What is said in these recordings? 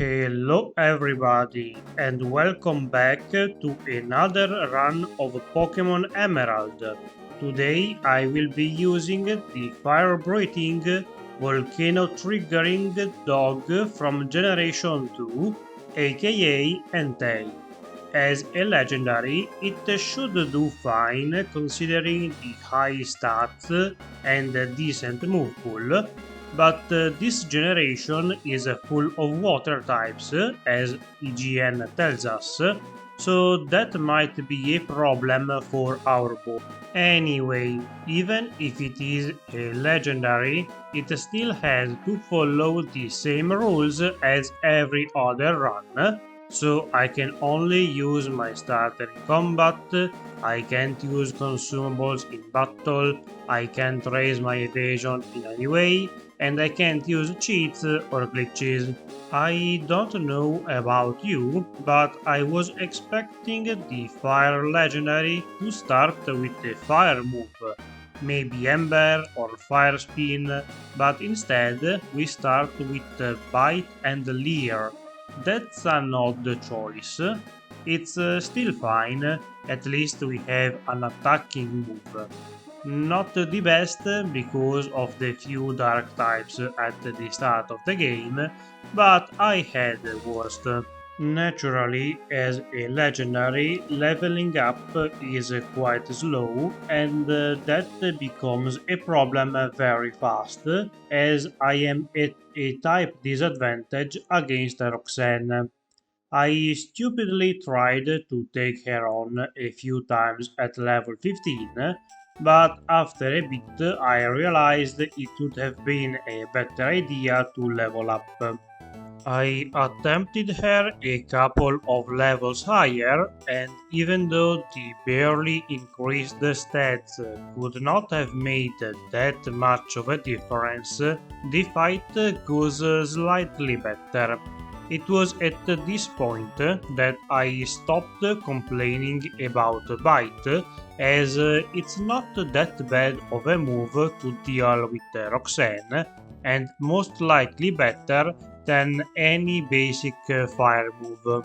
Hello everybody and welcome back to another run of Pokemon Emerald. Today I will be using the fire-breathing, volcano-triggering dog from Generation 2, aka Entei. As a legendary, it should do fine considering the high stats and a decent move pool, but this generation is full of water types, as EGN tells us, so that might be a problem for our board. Anyway, even if it is a legendary, it still has to follow the same rules as every other run, so I can only use my starter in combat, I can't use consumables in battle, I can't raise my evasion in any way, and I can't use cheats or glitches. I don't know about you, but I was expecting the fire legendary to start with a fire move, maybe Ember or Fire Spin, but instead we start with Bite and Leer. That's an odd choice. It's still fine, at least we have an attacking move. Not the best because of the few dark types at the start of the game, but I had worse. Naturally, as a legendary, leveling up is quite slow, and that becomes a problem very fast, as I am at a type disadvantage against Roxanne. I stupidly tried to take her on a few times at level 15, but after a bit I realized it would have been a better idea to level up. I attempted her a couple of levels higher, and even though the barely increased stats could not have made that much of a difference, the fight goes slightly better. It was at this point that I stopped complaining about Bite, as it's not that bad of a move to deal with Roxanne, and most likely better than any basic fire move.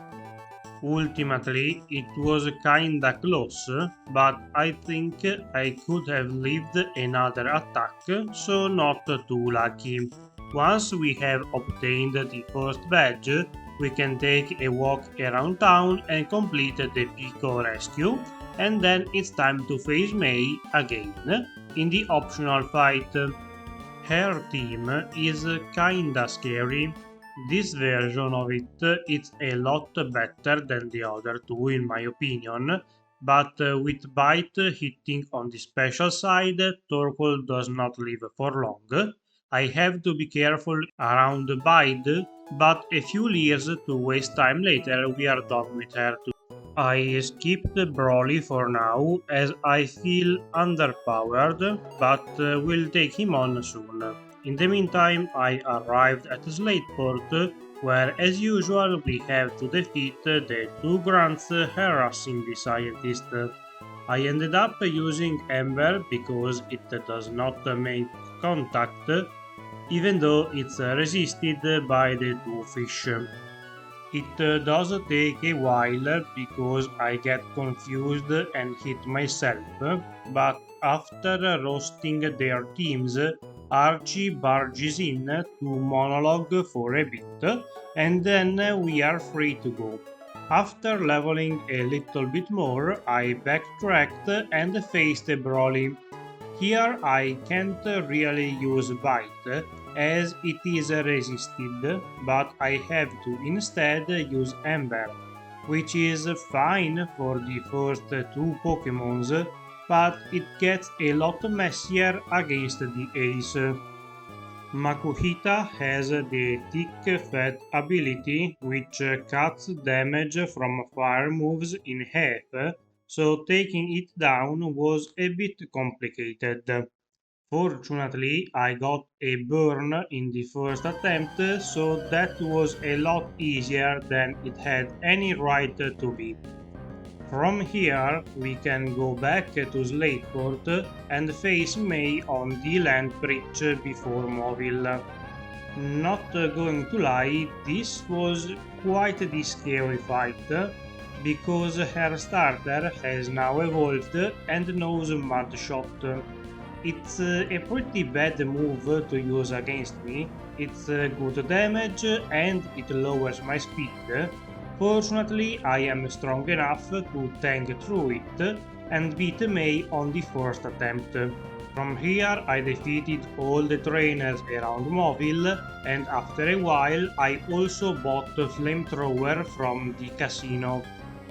Ultimately, it was kinda close, but I think I could have lived another attack, so not too lucky. Once we have obtained the first badge, we can take a walk around town and complete the Pico rescue, and then it's time to face May again in the optional fight. Her team is kinda scary. This version of it is a lot better than the other two in my opinion, but with Bite hitting on the special side, Torkoal does not live for long. I have to be careful around Bite, but a few years to waste time later we are done with her too. I skipped Brawly for now as I feel underpowered, but will take him on soon. In the meantime, I arrived at Slateport, where as usual we have to defeat the two grunts harassing the scientist. I ended up using Ember because it does not make contact, even though it's resisted by the two fish. It does take a while because I get confused and hit myself, but after roasting their teams, Archie barges in to monologue for a bit, and then we are free to go. After leveling a little bit more, I backtracked and faced Brawly. Here I can't really use Bite as it is resisted, but I have to instead use Ember, which is fine for the first two Pokemons, but it gets a lot messier against the Ace. Makuhita has the Thick Fat ability, which cuts damage from fire moves in half, so taking it down was a bit complicated. Fortunately, I got a burn in the first attempt, so that was a lot easier than it had any right to be. From here, we can go back to Slateport and face May on the land bridge before Moville. Not going to lie, this was quite the scary fight, because her starter has now evolved and knows Mud Shot. It's a pretty bad move to use against me. It's good damage and it lowers my speed. Fortunately, I am strong enough to tank through it and beat May on the first attempt. From here, I defeated all the trainers around Mobile, and after a while, I also bought a flamethrower from the casino.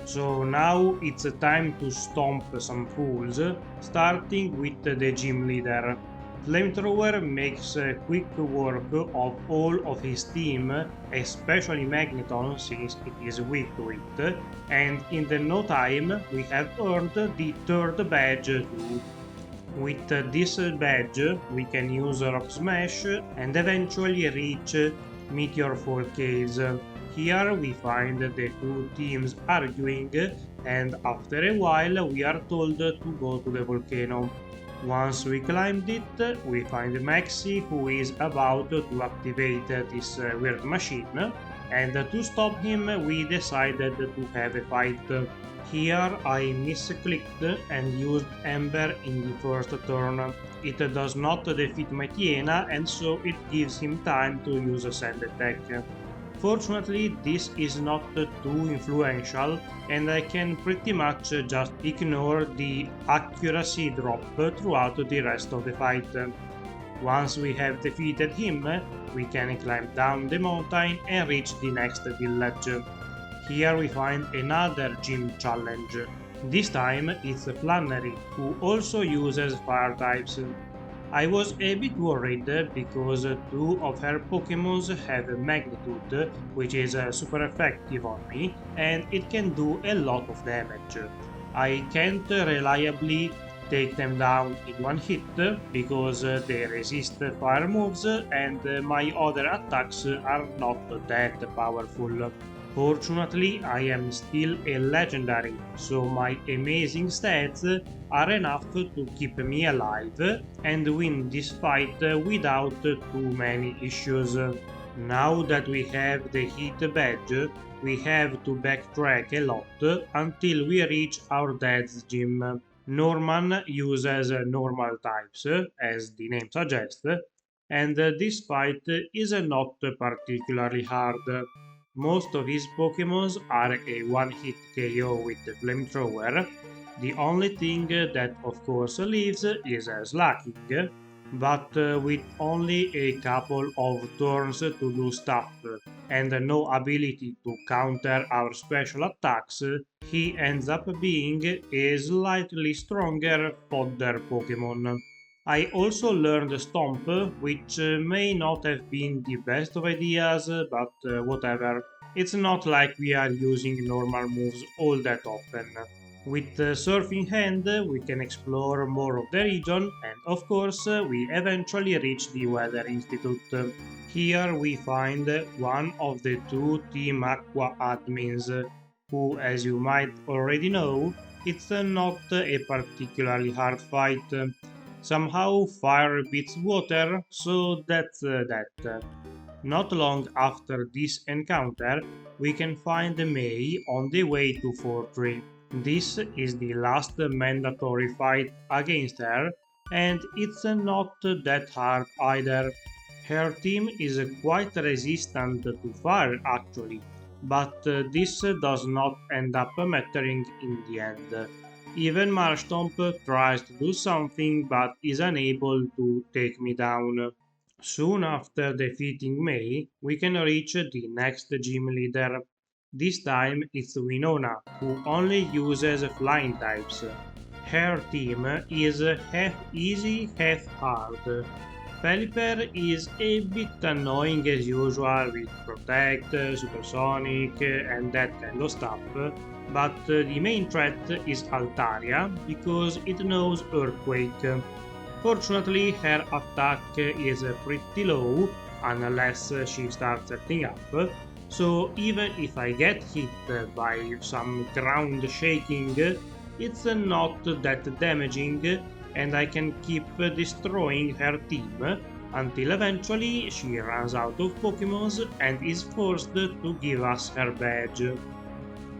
So now it's time to stomp some fools, starting with the gym leader. Flamethrower makes quick work of all of his team, especially Magneton since it is weak to it, and in the no time we have earned the third badge too. With this badge, we can use Rock Smash and eventually reach Meteor Fall Caves. Here we find the two teams arguing, and after a while we are told to go to the volcano. Once we climbed it, we find Maxi, who is about to activate this weird machine, and to stop him we decided to have a fight. Here I misclicked and used Ember in the first turn. It does not defeat my Tiena, and so it gives him time to use a sand attack. Fortunately, this is not too influential, and I can pretty much just ignore the accuracy drop throughout the rest of the fight. Once we have defeated him, we can climb down the mountain and reach the next village. Here we find another gym challenge. This time it's Flannery, who also uses fire types. I was a bit worried because two of her Pokémons have Magnitude, which is super effective on me, and it can do a lot of damage. I can't reliably take them down in one hit because they resist fire moves and my other attacks are not that powerful. Fortunately, I am still a legendary, so my amazing stats are enough to keep me alive and win this fight without too many issues. Now that we have the hit badge, we have to backtrack a lot until we reach our dad's gym. Norman uses normal types, as the name suggests, and this fight is not particularly hard. Most of his Pokémons are a one-hit KO with the Flamethrower. The only thing that of course leaves is Slacking, but with only a couple of turns to do stuff and no ability to counter our special attacks, he ends up being a slightly stronger fodder Pokémon. I also learned Stomp, which may not have been the best of ideas, but whatever. It's not like we are using normal moves all that often. With Surf in hand, we can explore more of the region, and of course, we eventually reach the Weather Institute. Here we find one of the two Team Aqua admins, who, as you might already know, it's not a particularly hard fight. Somehow fire beats water, so that's that. Not long after this encounter, we can find May on the way to Fortree. This is the last mandatory fight against her, and it's not that hard either. Her team is quite resistant to fire actually, but this does not end up mattering in the end. Even Marstomp tries to do something but is unable to take me down. Soon after defeating May, we can reach the next gym leader. This time it's Winona, who only uses flying types. Her team is half easy, half hard. Pelipper is a bit annoying as usual with Protect, Supersonic, and that kind of stuff, but the main threat is Altaria because it knows Earthquake. Fortunately, her attack is pretty low unless she starts acting up, so even if I get hit by some ground shaking, it's not that damaging and I can keep destroying her team until eventually she runs out of Pokémons and is forced to give us her badge.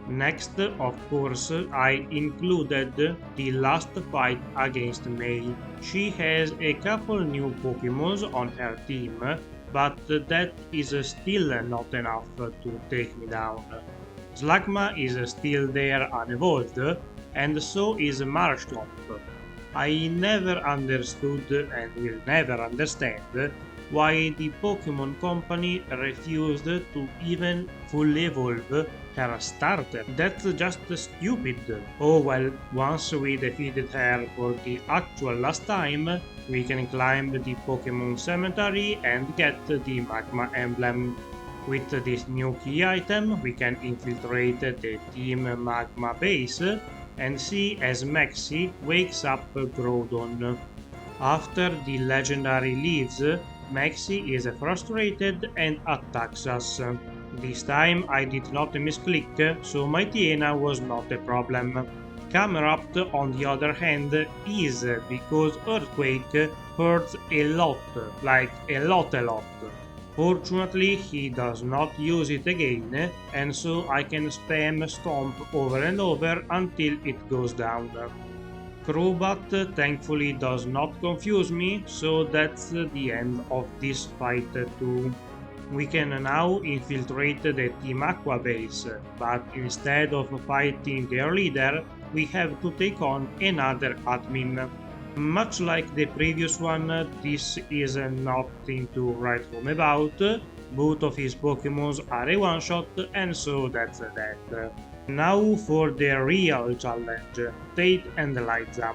Next, of course, I included the last fight against May. She has a couple new Pokémons on her team, but that is still not enough to take me down. Slugma is still there unevolved, and so is Marshtomp. I never understood and will never understand why the Pokémon Company refused to even fully evolve her starter. That's just stupid. Oh well, once we defeated her for the actual last time, we can climb the Pokémon Cemetery and get the Magma emblem. With this new key item, we can infiltrate the Team Magma base and see as Maxie wakes up Groudon. After the legendary leaves, Maxie is frustrated and attacks us. This time I did not misclick, so my Tiena was not a problem. Camerupt, on the other hand, is because Earthquake hurts a lot, like a lot. Fortunately, he does not use it again, and so I can spam Stomp over and over until it goes down. Crobat thankfully does not confuse me, so that's the end of this fight too. We can now infiltrate the Team Aqua base, but instead of fighting their leader, we have to take on another admin. Much like the previous one, this is nothing to write home about. Both of his Pokémons are a one-shot, and so that's that. Now for the real challenge, Tate and Liza.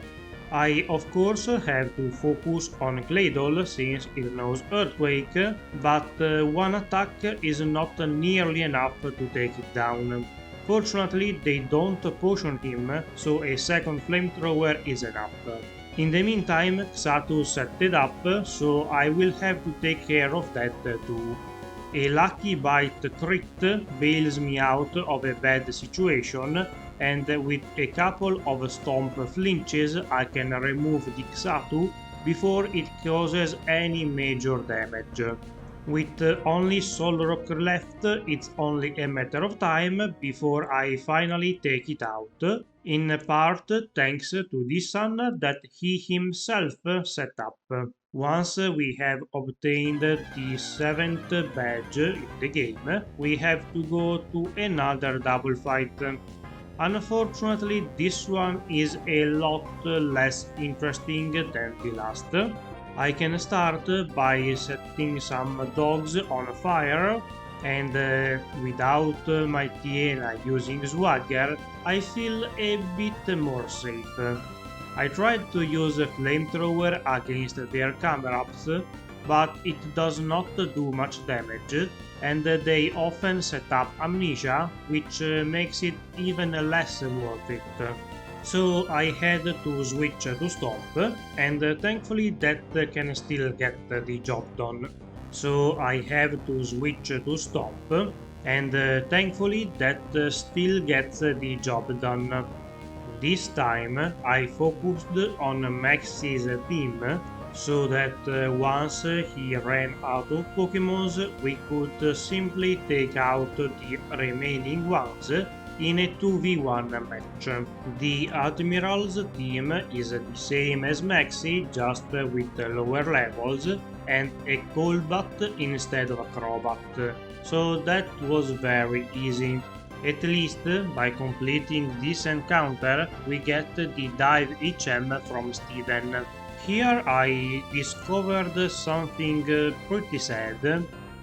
I of course have to focus on Claydol since it knows Earthquake, but one attack is not nearly enough to take it down. Fortunately, they don't potion him, so a second flamethrower is enough. In the meantime, Xatu set it up, so I will have to take care of that too. A lucky bite crit bails me out of a bad situation, and with a couple of Stomp flinches I can remove the Xatu before it causes any major damage. With only Solrock left, it's only a matter of time before I finally take it out, in part thanks to the sun that he himself set up. Once we have obtained the 7th badge in the game, we have to go to another double fight. Unfortunately, this one is a lot less interesting than the last. I can start by setting some dogs on fire, and without my Tiena using Swagger, I feel a bit more safe. I tried to use a flamethrower against their Camerups, but it does not do much damage, and they often set up Amnesia, which makes it even less worth it. So I had to switch to Stomp, and thankfully that can still get the job done. So I have to switch to Stomp, and thankfully that still gets the job done. This time I focused on Max's team, so that once he ran out of Pokémons, we could simply take out the remaining ones in a 2v1 match. The Admiral's team is the same as Maxi, just with lower levels, and a Golbat instead of a Crobat, so that was very easy. At least, by completing this encounter, we get the Dive HM from Steven. Here I discovered something pretty sad.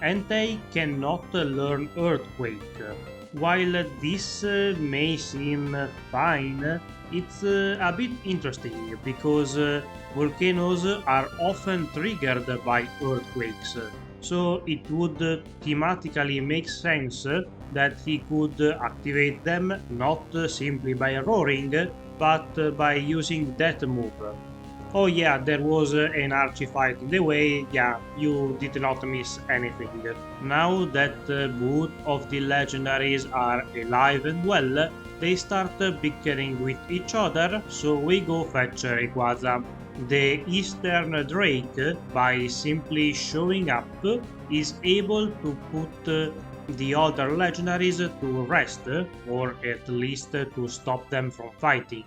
Entei cannot learn Earthquake. While this may seem fine, it's a bit interesting because volcanoes are often triggered by earthquakes, so it would thematically make sense that he could activate them not simply by roaring, but by using that move. Oh yeah, there was an archie-fight in the way, yeah, you did not miss anything. Now that both of the legendaries are alive and well, they start bickering with each other, so we go fetch Rayquaza. The Eastern Drake, by simply showing up, is able to put the other legendaries to rest, or at least to stop them from fighting.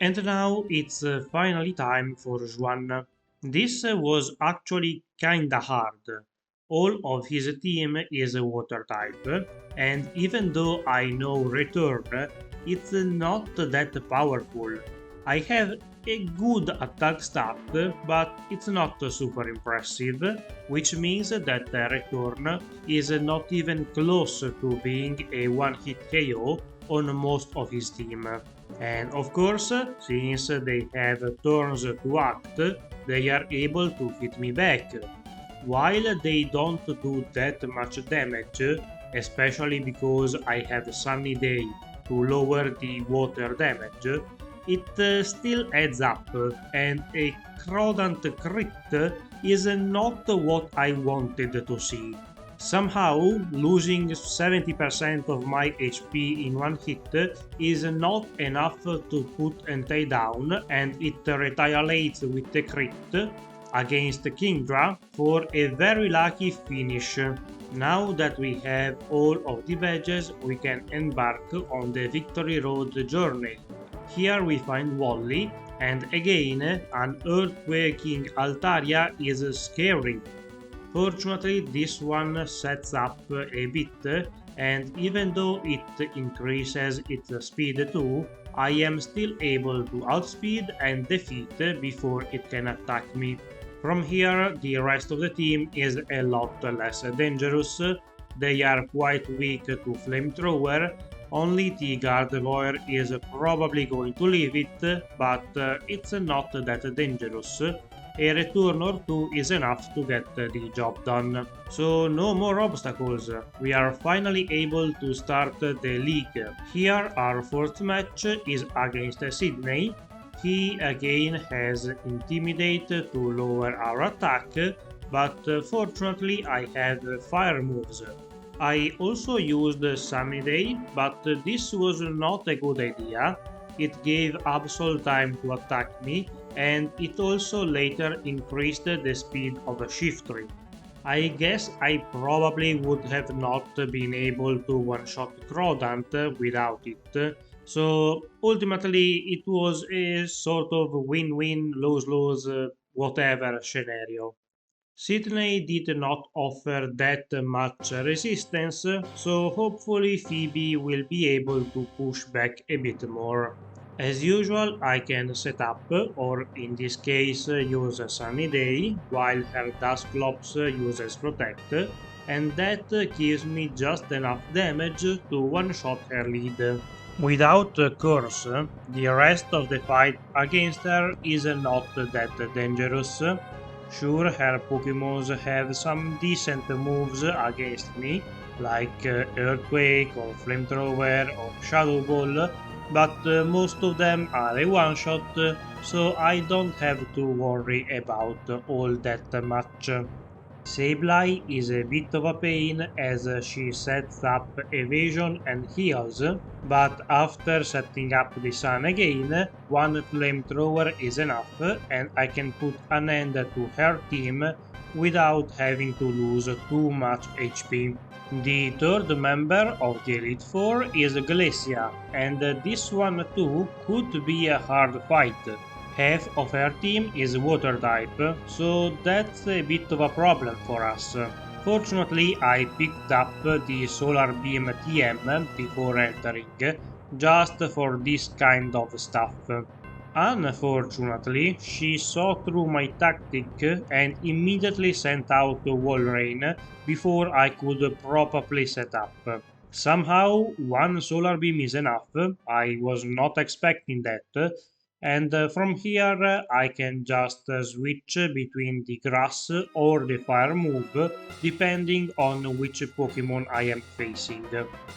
And now it's finally time for Juan. This was actually kinda hard. All of his team is a water type, and even though I know Return, it's not that powerful. I have a good attack stat, but it's not super impressive, which means that Return is not even close to being a one-hit KO on most of his team. And of course, since they have turns to act, they are able to hit me back. While they don't do that much damage, especially because I have Sunny Day to lower the water damage, it still adds up, and a Kronaast crit is not what I wanted to see. Somehow, losing 70% of my HP in one hit is not enough to put Entei down, and it retaliates with a crit against Kingdra for a very lucky finish. Now that we have all of the badges, we can embark on the Victory Road journey. Here we find Wally, and again, an earthquaking Altaria is scary. Fortunately, this one sets up a bit, and even though it increases its speed too, I am still able to outspeed and defeat before it can attack me. From here, the rest of the team is a lot less dangerous. They are quite weak to flamethrower. Only the Gardevoir is probably going to leave it, but it's not that dangerous. A return or two is enough to get the job done. So no more obstacles. We are finally able to start the league. Here our first match is against Sidney. He again has Intimidate to lower our attack, but fortunately I have fire moves. I also used Sunny Day, but this was not a good idea. It gave Absol time to attack me, and it also later increased the speed of a Shiftry. I guess I probably would have not been able to one-shot Kronaast without it, so ultimately it was a sort of win-win, lose-lose, whatever scenario. Sidney did not offer that much resistance, so hopefully Phoebe will be able to push back a bit more. As usual, I can set up, or in this case use Sunny Day, while her Dusclops uses Protect, and that gives me just enough damage to one-shot her lead. Without Curse, the rest of the fight against her is not that dangerous. Sure, her Pokémons have some decent moves against me, like Earthquake or Flamethrower or Shadow Ball, but most of them are a one-shot, so I don't have to worry about all that much. Sableye is a bit of a pain as she sets up evasion and heals, but after setting up the sun again, one flamethrower is enough and I can put an end to her team without having to lose too much HP. The third member of the Elite Four is Glacia, and this one too could be a hard fight. Half of her team is water type, so that's a bit of a problem for us. Fortunately, I picked up the Solar Beam TM before entering, just for this kind of stuff. Unfortunately, she saw through my tactic and immediately sent out Wall Rain before I could properly set up. Somehow, one solar beam is enough. I was not expecting that. And from here, I can just switch between the grass or the fire move, depending on which Pokemon I am facing.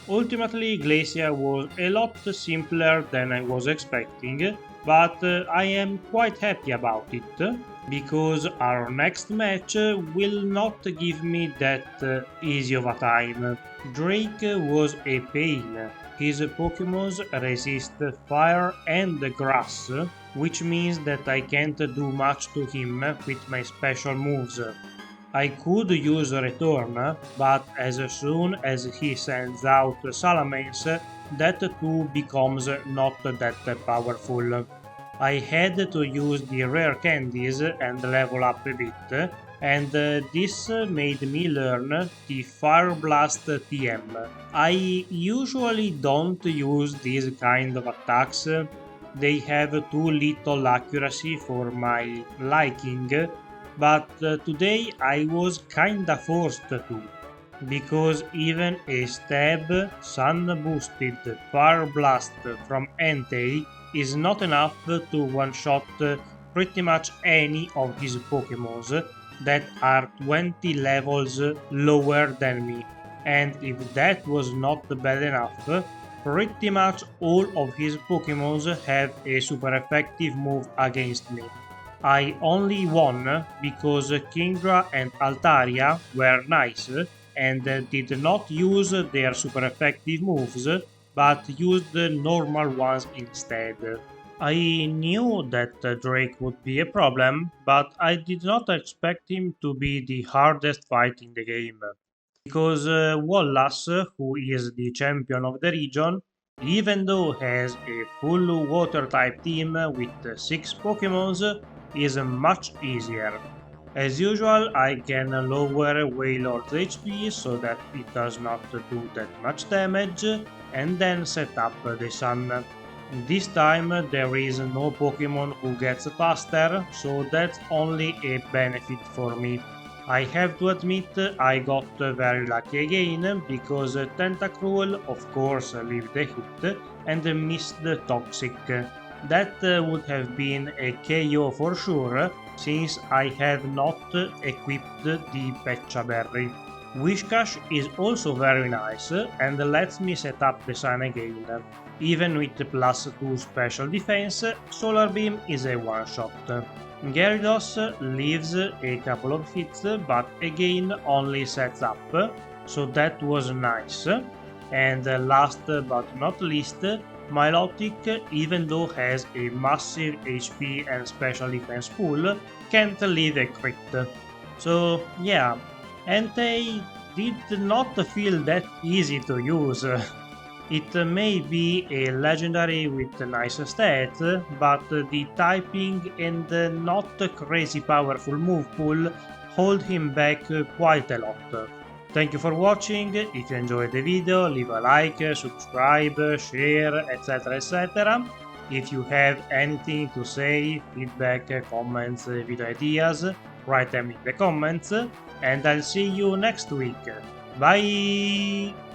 Ultimately, Glacia was a lot simpler than I was expecting, but I am quite happy about it, because our next match will not give me that easy of a time. Drake was a pain. His Pokémons resist fire and grass, which means that I can't do much to him with my special moves. I could use Return, but as soon as he sends out Salamence, that too becomes not that powerful. I had to use the rare candies and level up a bit, and this made me learn the Fire Blast TM. I usually don't use these kind of attacks. They have too little accuracy for my liking, but today I was kinda forced to, because even a stab sun boosted Fire Blast from Entei is not enough to one-shot pretty much any of his Pokémons that are 20 levels lower than me. And if that was not bad enough, pretty much all of his Pokémons have a super effective move against me. I only won because Kingdra and Altaria were nice and did not use their super effective moves, but used the normal ones instead. I knew that Drake would be a problem, but I did not expect him to be the hardest fight in the game. Because Wallace, who is the champion of the region, even though has a full water type team with 6 Pokémons, is much easier. As usual, I can lower Wailord's HP so that it does not do that much damage, and then set up the sun. This time there is no Pokemon who gets faster, so that's only a benefit for me. I have to admit I got very lucky again because Tentacruel of course lived the hit and missed the Toxic. That would have been a KO for sure, since I have not equipped the Pecha Berry. Wishcash is also very nice and lets me set up the sun again. Even with plus 2 special defense, Solar Beam is a one-shot. Gyarados leaves a couple of hits, but again only sets up, so that was nice. And last but not least, Milotic, even though has a massive HP and special defense pool, can't leave a crit. So yeah, Entei did not feel that easy to use. It may be a legendary with nice stats, but the typing and not crazy powerful move pool hold him back quite a lot. Thank you for watching. If you enjoyed the video, leave a like, subscribe, share, etc. etc. If you have anything to say, feedback, comments, video ideas, write them in the comments, and I'll see you next week. Bye!